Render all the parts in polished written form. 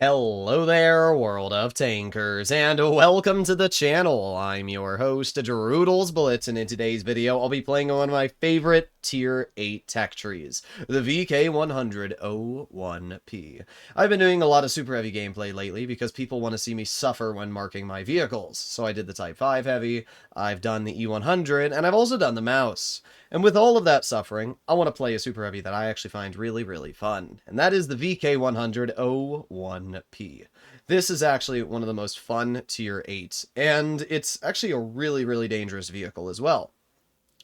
Hello there, world of tankers, and welcome to the channel. I'm your host, Droodles Blitz, and in today's video, I'll be playing one of my favorite Tier 8 tech trees, the VK100-01P. I've been doing a lot of super heavy gameplay lately because people want to see me suffer when marking my vehicles. So I did the Type 5 heavy, I've done the E100, and I've also done the mouse. And with all of that suffering, I want to play a super heavy that I actually find really, really fun. And that is the VK100-01P. This is actually one of the most fun Tier 8s, and it's actually a really, really dangerous vehicle as well.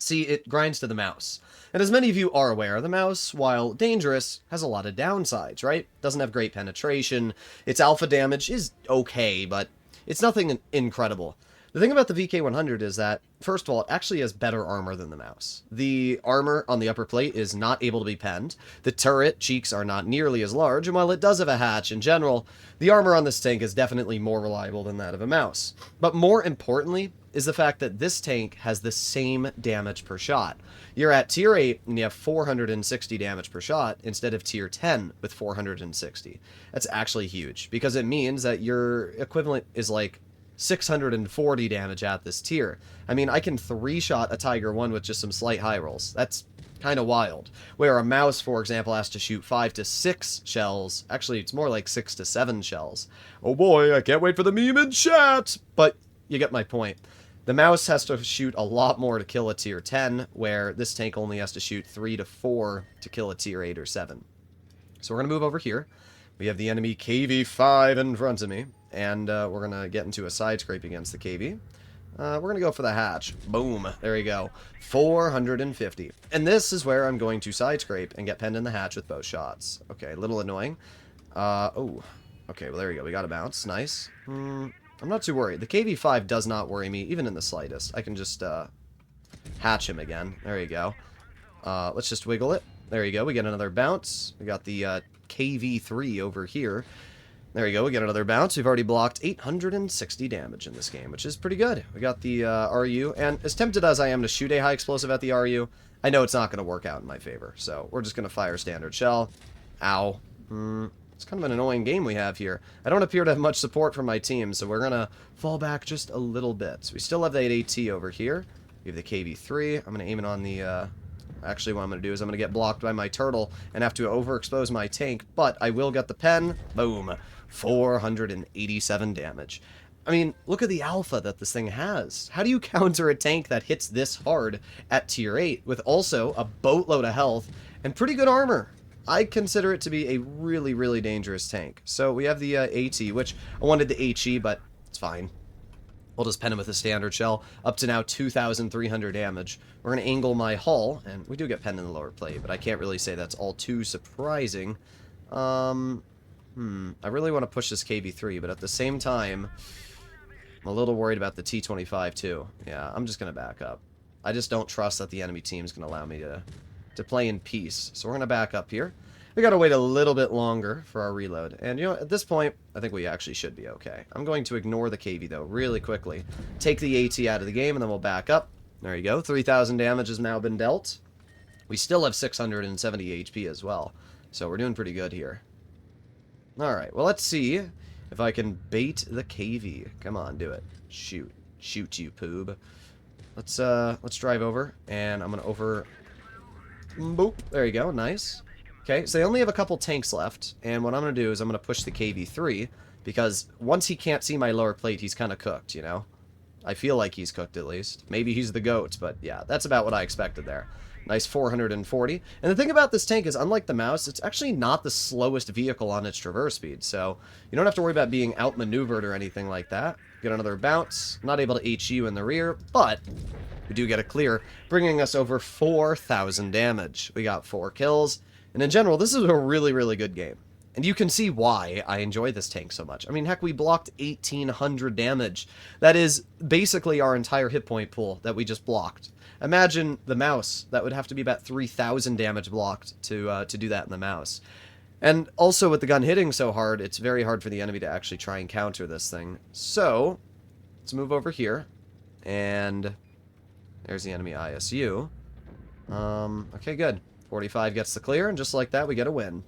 See, it grinds to the mouse. And as many of you are aware, the mouse, while dangerous, has a lot of downsides, right? Doesn't have great penetration, its alpha damage is okay, but it's nothing incredible. The thing about the VK100 is that, first of all, it actually has better armor than the mouse. The armor on the upper plate is not able to be penned, the turret cheeks are not nearly as large, and while it does have a hatch in general, the armor on this tank is definitely more reliable than that of a mouse. But more importantly is the fact that this tank has the same damage per shot. You're at tier 8 and you have 460 damage per shot instead of tier 10 with 460. That's actually huge because it means that your equivalent is like 640 damage at this tier. I mean, I can 3-shot a Tiger 1 with just some slight high rolls. That's kind of wild. Where a mouse, for example, has to shoot 5 to 6 shells. Actually, it's more like 6 to 7 shells. Oh boy, I can't wait for the meme in chat! But you get my point. The mouse has to shoot a lot more to kill a tier 10, where this tank only has to shoot 3 to 4 to kill a tier 8 or 7. So we're going to move over here. We have the enemy KV5 in front of me, and we're going to get into a side scrape against the KV. We're going to go for the hatch. Boom. There you go. 450. And this is where I'm going to side scrape and get penned in the hatch with both shots. Okay, a little annoying. Oh. Okay, well, there you go. We got a bounce. Nice. I'm not too worried. The KV5 does not worry me, even in the slightest. I can just hatch him again. There you go. Let's just wiggle it. There you go. We get another bounce. We got the KV3 over here. There you go. We get another bounce. We've already blocked 860 damage in this game, which is pretty good. We got the RU, and as tempted as I am to shoot a high explosive at the RU, I know it's not going to work out in my favor, so we're just going to fire standard shell. Ow. It's kind of an annoying game we have here. I don't appear to have much support from my team, so we're going to fall back just a little bit. So we still have that AT over here. We have the KV3. I'm going to aim it on the... Actually, what I'm going to do is I'm going to get blocked by my turtle and have to overexpose my tank, but I will get the pen. Boom. 487 damage. I mean, look at the alpha that this thing has. How do you counter a tank that hits this hard at tier 8 with also a boatload of health and pretty good armor? I consider it to be a really, really dangerous tank. So we have the AT, which I wanted the HE, but it's fine. We'll just pen him with a standard shell, up to now 2,300 damage. We're going to angle my hull, and we do get penned in the lower plate, but I can't really say that's all too surprising. I really want to push this KV3, but at the same time, I'm a little worried about the T25 too. Yeah, I'm just going to back up. I just don't trust that the enemy team is going to allow me to play in peace. So we're going to back up here. We got to wait a little bit longer for our reload. And, you know, at this point, I think we actually should be okay. I'm going to ignore the KV, though, really quickly. Take the AT out of the game, and then we'll back up. There you go. 3,000 damage has now been dealt. We still have 670 HP as well. So we're doing pretty good here. Alright, well, let's see if I can bait the KV. Come on, do it. Shoot. Shoot, you poob. Let's drive over, and I'm going to over... Boop. There you go. Nice. Okay, so they only have a couple tanks left, and what I'm going to do is I'm going to push the KV3, because once he can't see my lower plate, he's kind of cooked, you know? I feel like he's cooked, at least. Maybe he's the GOAT, but yeah, that's about what I expected there. Nice 440. And the thing about this tank is, unlike the mouse, it's actually not the slowest vehicle on its traverse speed, so you don't have to worry about being outmaneuvered or anything like that. Get another bounce. Not able to HU in the rear, but we do get a clear, bringing us over 4,000 damage. We got 4 kills. And in general, this is a really, really good game. And you can see why I enjoy this tank so much. I mean, heck, we blocked 1,800 damage. That is basically our entire hit point pool that we just blocked. Imagine the mouse. That would have to be about 3,000 damage blocked to do that in the mouse. And also, with the gun hitting so hard, it's very hard for the enemy to actually try and counter this thing. So, let's move over here. And there's the enemy ISU. Okay, good. 45 gets the clear, and just like that, we get a win.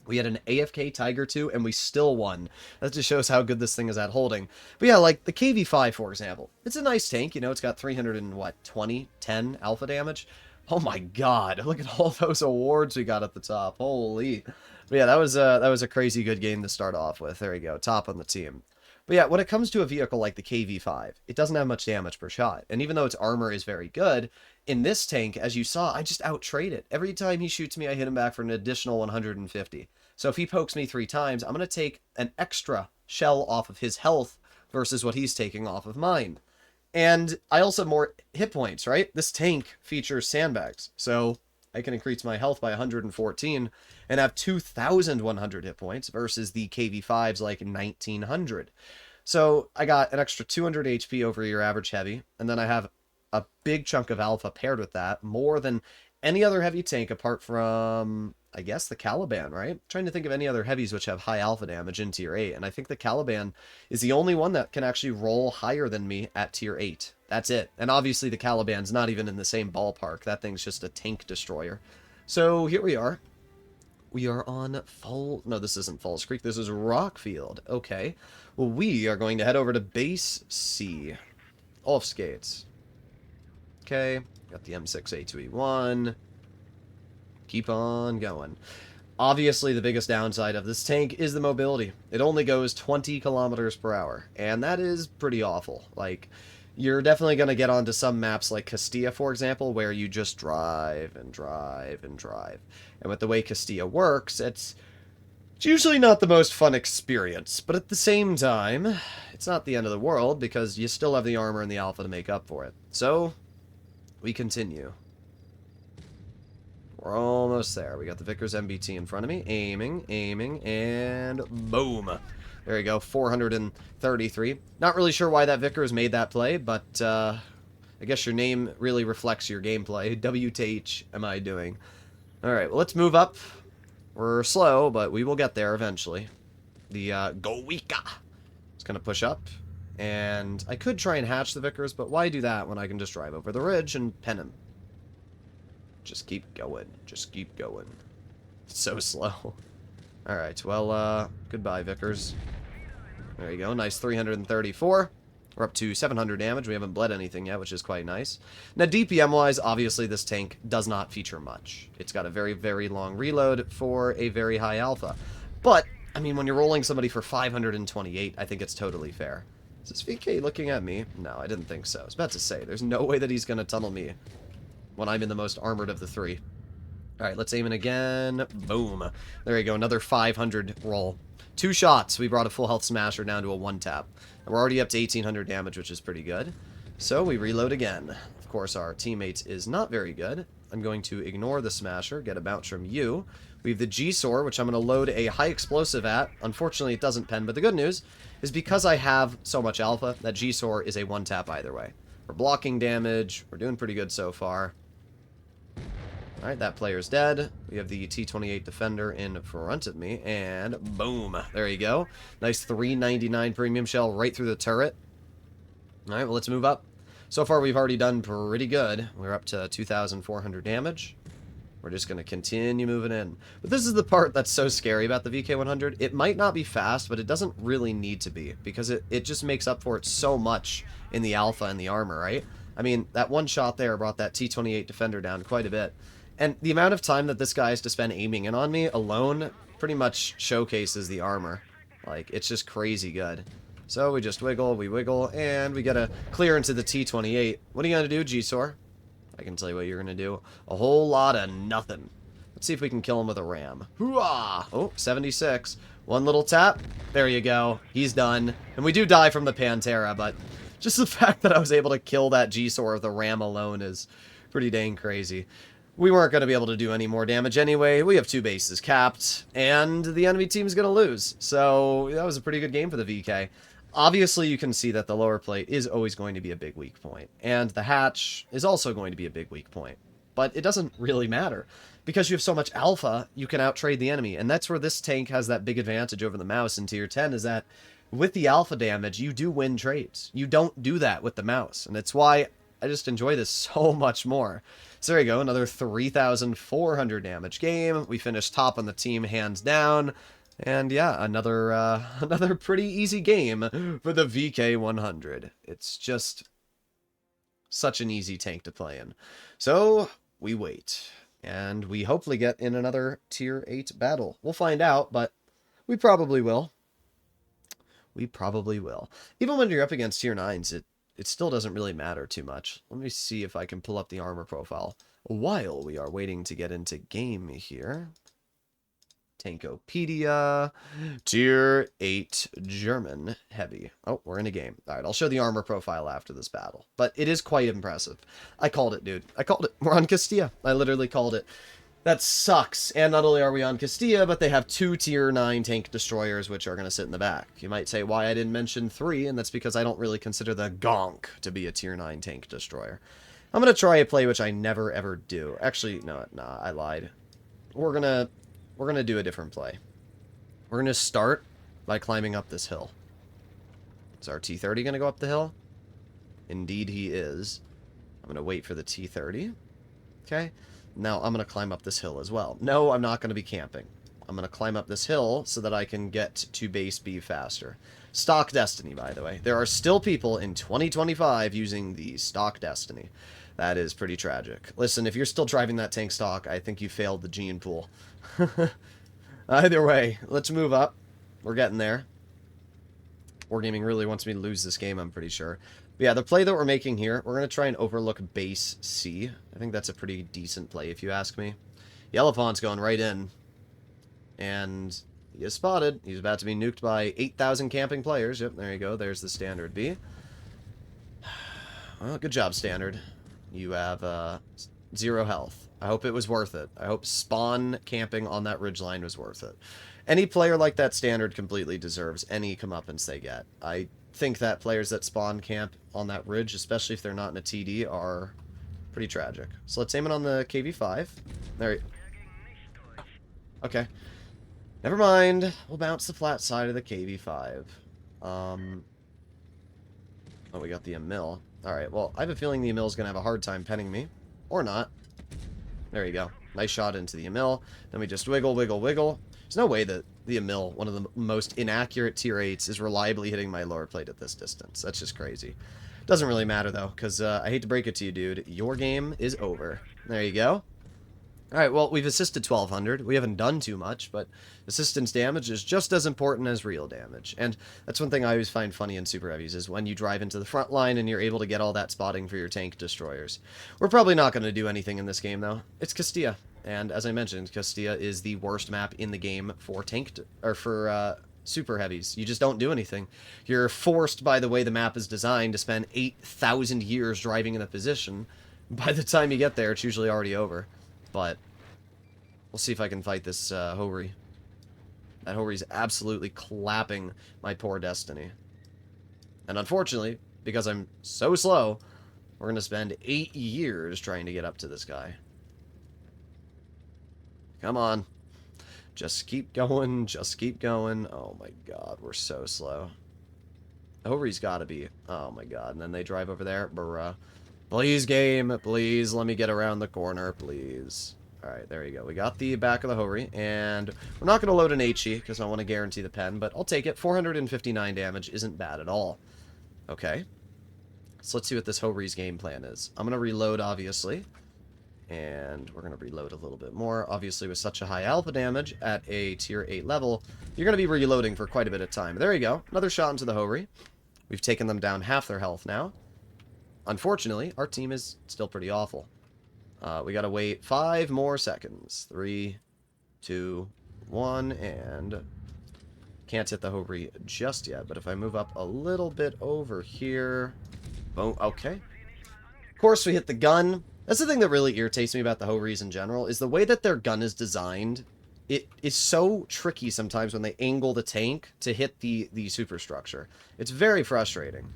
We had an AFK Tiger 2, and we still won. That just shows how good this thing is at holding. But yeah, like the KV-5, for example. It's a nice tank, you know, it's got 10 alpha damage. Oh my god, look at all those awards we got at the top. Holy. But yeah, that was a crazy good game to start off with. There you go, top on the team. But yeah, when it comes to a vehicle like the KV-5, it doesn't have much damage per shot. And even though its armor is very good, in this tank, as you saw, I just out-trade it. Every time he shoots me, I hit him back for an additional 150. So if he pokes me 3 times, I'm going to take an extra shell off of his health versus what he's taking off of mine. And I also have more hit points, right? This tank features sandbags, so I can increase my health by 114 and have 2,100 hit points versus the KV-5's like 1,900. So I got an extra 200 HP over your average heavy, and then I have a big chunk of alpha paired with that, more than any other heavy tank apart from, I guess, the Caliban, right? I'm trying to think of any other heavies which have high alpha damage in tier 8, and I think the Caliban is the only one that can actually roll higher than me at tier 8. That's it. And obviously the Caliban's not even in the same ballpark. That thing's just a tank destroyer. So here we are. We are on No, this isn't Falls Creek. This is Rockfield. Okay. Well, we are going to head over to Base C. Off skates. Okay. Got the M6A2E1. Keep on going. Obviously, the biggest downside of this tank is the mobility. It only goes 20 kilometers per hour, and that is pretty awful. Like, you're definitely going to get onto some maps like Castilla, for example, where you just drive and drive and drive. And with the way Castilla works, it's usually not the most fun experience, but at the same time, it's not the end of the world because you still have the armor and the alpha to make up for it. So, we continue. We're almost there. We got the Vickers MBT in front of me. Aiming, and boom. There you go, 433. Not really sure why that Vickers made that play, but I guess your name really reflects your gameplay. WTH am I doing? Alright, well, let's move up. We're slow, but we will get there eventually. The Goika is going to push up. And I could try and hatch the Vickers, but why do that when I can just drive over the ridge and pen him? Just keep going. Just keep going. It's so slow. Alright, well, goodbye, Vickers. There you go. Nice 334. We're up to 700 damage. We haven't bled anything yet, which is quite nice. Now, DPM-wise, obviously, this tank does not feature much. It's got a very, very long reload for a very high alpha. But, I mean, when you're rolling somebody for 528, I think it's totally fair. Is this VK looking at me? No, I didn't think so. I was about to say, there's no way that he's going to tunnel me when I'm in the most armored of the 3. Alright, let's aim it again. Boom. There you go, another 500 roll. 2 shots, we brought a full health smasher down to a 1-tap. And we're already up to 1800 damage, which is pretty good. So we reload again. Of course, our teammate is not very good. I'm going to ignore the smasher, get a bounce from you. We have the G-Sor, which I'm going to load a high explosive at. Unfortunately, it doesn't pen, but the good news is because I have so much alpha, that G-Sor is a 1-tap either way. We're blocking damage. We're doing pretty good so far. Alright, that player's dead. We have the T-28 Defender in front of me, and boom. There you go. Nice 399 premium shell right through the turret. Alright, well, let's move up. So far, we've already done pretty good. We're up to 2,400 damage. We're just going to continue moving in. But this is the part that's so scary about the VK100. It might not be fast, but it doesn't really need to be, because it just makes up for it so much in the alpha and the armor, right? I mean, that one shot there brought that T-28 Defender down quite a bit. And the amount of time that this guy has to spend aiming in on me alone pretty much showcases the armor. Like, it's just crazy good. So we just wiggle, and we get a clear into the T-28. What are you going to do, G-Sor? I can tell you what you're going to do. A whole lot of nothing. Let's see if we can kill him with a ram. Hooah! Oh, 76. One little tap. There you go. He's done. And we do die from the Pantera, but just the fact that I was able to kill that G-Sor with a ram alone is pretty dang crazy. We weren't going to be able to do any more damage anyway. We have 2 bases capped, and the enemy team's going to lose. So that was a pretty good game for the VK. Obviously, you can see that the lower plate is always going to be a big weak point, and the hatch is also going to be a big weak point. But it doesn't really matter. Because you have so much alpha, you can outtrade the enemy, and that's where this tank has that big advantage over the mouse in tier 10, is that with the alpha damage, you do win trades. You don't do that with the mouse, and it's why I just enjoy this so much more. So there you go, another 3,400 damage game. We finished top on the team hands down. And yeah, another another pretty easy game for the VK100. It's just such an easy tank to play in. So we wait, and we hopefully get in another tier 8 battle. We'll find out, but we probably will. We probably will. Even when you're up against tier 9s, it still doesn't really matter too much. Let me see if I can pull up the armor profile while we are waiting to get into game here. Tankopedia, tier 8 German heavy. Oh, we're in a game. All right, I'll show the armor profile after this battle. But it is quite impressive. I called it, dude. I called it. We're on Castilla. I literally called it. That sucks. And not only are we on Castilla, but they have 2 tier 9 tank destroyers, which are going to sit in the back. You might say why I didn't mention 3, and that's because I don't really consider the Gonk to be a tier 9 tank destroyer. I'm going to try a play which I never ever do. Actually, no, I lied. We're going to do a different play. We're going to start by climbing up this hill. Is our T-30 going to go up the hill? Indeed he is. I'm going to wait for the T-30. Okay. Now I'm going to climb up this hill as well. No, I'm not going to be camping. I'm going to climb up this hill so that I can get to base B faster. Stock Destiny, by the way. There are still people in 2025 using the Stock Destiny. That is pretty tragic. Listen, if you're still driving that tank stock, I think you failed the gene pool. Either way, let's move up. We're getting there. Wargaming really wants me to lose this game, I'm pretty sure. But yeah, the play that we're making here, we're going to try and overlook base C. I think that's a pretty decent play, if you ask me. Yellowpawn's going right in. And he is spotted. He's about to be nuked by 8,000 camping players. Yep, there you go. There's the standard B. Well, good job, standard. You have 0 health. I hope it was worth it. I hope spawn camping on that ridgeline was worth it. Any player like that standard completely deserves any comeuppance they get. I think that players that spawn camp on that ridge, especially if they're not in a TD, are pretty tragic. So let's aim it on the KV-5. There. Okay. Never mind. We'll bounce the flat side of the KV-5. Oh, we got the Emil. Alright, well, I have a feeling the Emil's going to have a hard time penning me. Or not. There you go. Nice shot into the Emil. Then we just wiggle, wiggle, wiggle. There's no way that the Emil, one of the most inaccurate tier 8s, is reliably hitting my lower plate at this distance. That's just crazy. Doesn't really matter, though, because I hate to break it to you, dude. Your game is over. There you go. Alright, well, we've assisted 1,200. We haven't done too much, but assistance damage is just as important as real damage. And that's one thing I always find funny in Super Heavies, is when you drive into the front line and you're able to get all that spotting for your tank destroyers. We're probably not going to do anything in this game, though. It's Castilla. And as I mentioned, Castilla is the worst map in the game for Super Heavies. You just don't do anything. You're forced, by the way the map is designed, to spend 8,000 years driving in a position. By the time you get there, it's usually already over. But we'll see if I can fight this Houri. That Houri's absolutely clapping my poor destiny. And unfortunately, because I'm so slow, we're going to spend 8 years trying to get up to this guy. Come on. Just keep going. Just keep going. Oh my god, we're so slow. Houri's got to be. Oh my god. And then they drive over there. Bruh. Please, game. Please, let me get around the corner, please. Alright, there you go. We got the back of the Houri, and we're not going to load an HE, because I want to guarantee the pen, but I'll take it. 459 damage isn't bad at all. Okay. So let's see what this Houri's game plan is. I'm going to reload, obviously. And we're going to reload a little bit more. Obviously, with such a high alpha damage at a tier 8 level, you're going to be reloading for quite a bit of time. There you go. Another shot into the Houri. We've taken them down half their health now. Unfortunately, our team is still pretty awful. We gotta wait 5 more seconds. 3, 2, 1, and can't hit the Houri just yet. But if I move up a little bit over here, boom. Okay. Of course, we hit the gun. That's the thing that really irritates me about the Houris in general, is the way that their gun is designed. It is so tricky sometimes when they angle the tank to hit the superstructure. It's very frustrating.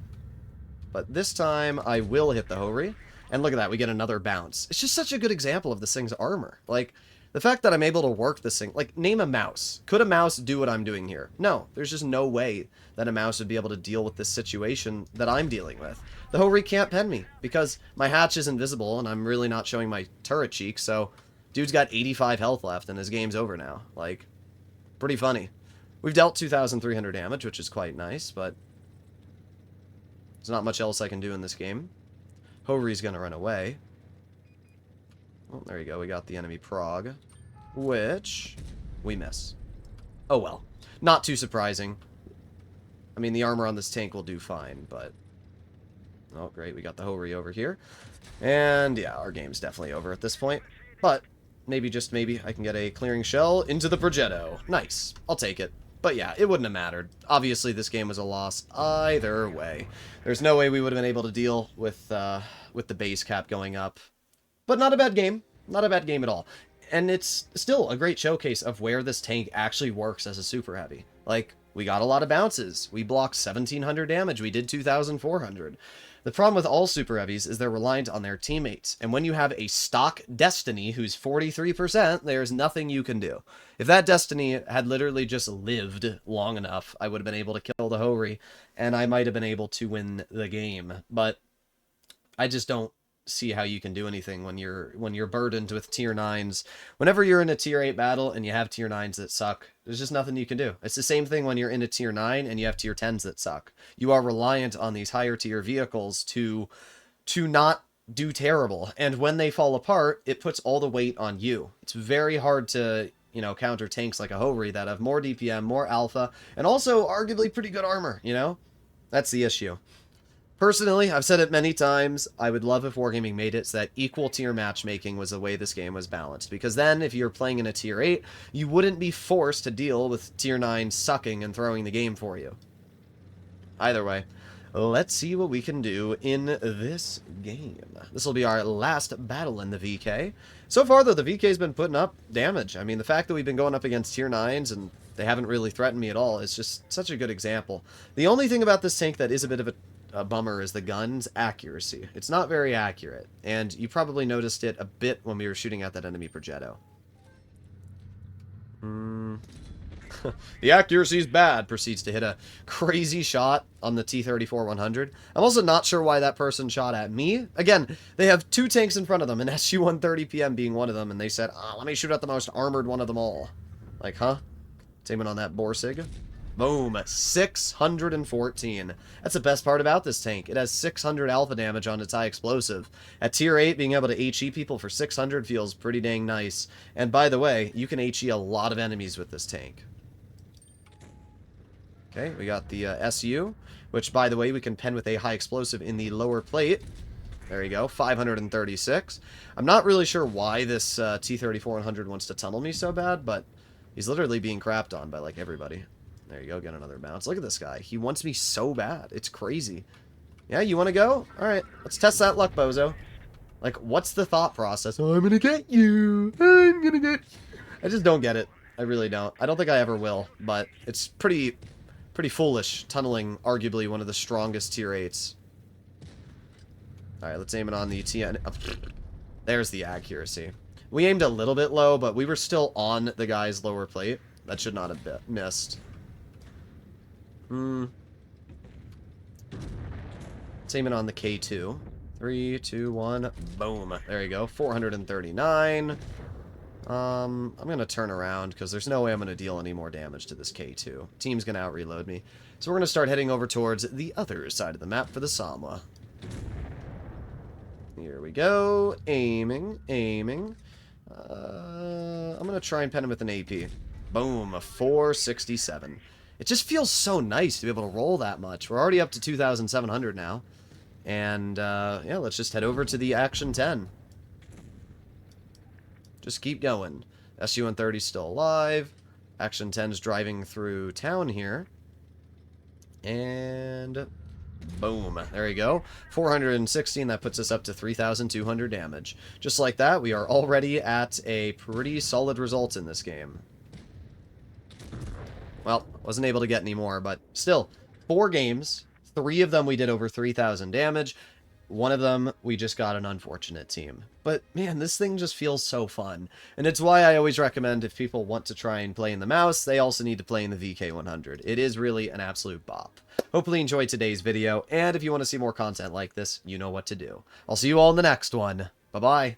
But this time, I will hit the Houri. And look at that, we get another bounce. It's just such a good example of this thing's armor. Like, The fact that I'm able to work this thing, like, name a mouse. Could a mouse do what I'm doing here? No, there's just no way that a mouse would be able to deal with this situation that I'm dealing with. The Ho-Ri can't pen me, because my hatch is invisible, and I'm really not showing my turret cheek, so dude's got 85 health left, and his game's over now. Like, pretty funny. We've dealt 2,300 damage, which is quite nice, but there's not much else I can do in this game. Ho-Ri's gonna run away. Oh, there you go. We got the enemy prog, which we miss. Oh well. Not too surprising. I mean, the armor on this tank will do fine, but... Oh, great. We got the Ho-Ri over here. And, yeah, our game's definitely over at this point. But, maybe, just maybe, I can get a clearing shell into the Progetto. Nice. I'll take it. But yeah, it wouldn't have mattered. Obviously, this game was a loss either way. There's no way we would have been able to deal with the base cap going up. But not a bad game. Not a bad game at all. And it's still a great showcase of where this tank actually works as a super heavy. Like, we got a lot of bounces. We blocked 1,700 damage. We did 2,400. The problem with all super heavies is they're reliant on their teammates. And when you have a stock Destiny who's 43%, there's nothing you can do. If that Destiny had literally just lived long enough, I would have been able to kill the Ho-Ri, and I might have been able to win the game. But I just don't see how you can do anything when you're burdened with tier 9s. Whenever you're in a tier 8 battle and you have tier 9s that suck, there's just nothing you can do. It's the same thing when you're in a tier 9 and you have tier 10s that suck. You are reliant on these higher tier vehicles to not do terrible, and when they fall apart, it puts all the weight on you. It's very hard to, you know, counter tanks like a Ho-Ri that have more DPM, more alpha, and also arguably pretty good armor, you know? That's the issue. Personally, I've said it many times, I would love if Wargaming made it so that equal tier matchmaking was the way this game was balanced. Because then, if you're playing in a tier 8, you wouldn't be forced to deal with tier 9 sucking and throwing the game for you. Either way, let's see what we can do in this game. This will be our last battle in the VK. So far, though, the VK's been putting up damage. I mean, the fact that we've been going up against tier 9s and they haven't really threatened me at all is just such a good example. The only thing about this tank that is a bit of a bummer is the gun's accuracy. It's not very accurate, and you probably noticed it a bit when we were shooting at that enemy Progetto. The accuracy's bad. Proceeds to hit a crazy shot on the T-34-100. I'm also not sure why that person shot at me. Again, they have two tanks in front of them, and SU-130PM being one of them, and they said, let me shoot at the most armored one of them all. Like, huh? Aiming on that Borsig. Boom, 614. That's the best part about this tank. It has 600 alpha damage on its high explosive. At tier 8, being able to HE people for 600 feels pretty dang nice. And by the way, you can HE a lot of enemies with this tank. Okay, we got the SU, which, by the way, we can pen with a high explosive in the lower plate. There you go, 536. I'm not really sure why this T-34-100 wants to tunnel me so bad, but he's literally being crapped on by, like, everybody. There you go, get another bounce. Look at this guy. He wants me so bad. It's crazy. Yeah, you want to go? Alright, let's test that luck, bozo. Like, what's the thought process? Oh, I'm gonna get you. I'm gonna get... I just don't get it. I really don't. I don't think I ever will, but it's pretty foolish, tunneling arguably one of the strongest tier 8s. Alright, let's aim it on the TN... There's the accuracy. We aimed a little bit low, but we were still on the guy's lower plate. That should not have missed. Let's aim it on the K2. 3, 2, 1, boom. There you go, 439. I'm gonna turn around, because there's no way I'm gonna deal any more damage to this K2. Team's gonna out-reload me. So we're gonna start heading over towards the other side of the map for the Samwa. Here we go. Aiming. I'm gonna try and pen him with an AP. Boom, a 467. It just feels so nice to be able to roll that much. We're already up to 2,700 now. And, yeah, let's just head over to the Action 10. Just keep going. SU-130's still alive. Action 10's driving through town here. And... boom. There you go. 416, that puts us up to 3,200 damage. Just like that, we are already at a pretty solid result in this game. Well, wasn't able to get any more, but still, 4 games. 3 of them we did over 3,000 damage. One of them, we just got an unfortunate team. But man, this thing just feels so fun. And it's why I always recommend if people want to try and play in the mouse, they also need to play in the VK100. It is really an absolute bop. Hopefully you enjoyed today's video, and if you want to see more content like this, you know what to do. I'll see you all in the next one. Bye-bye.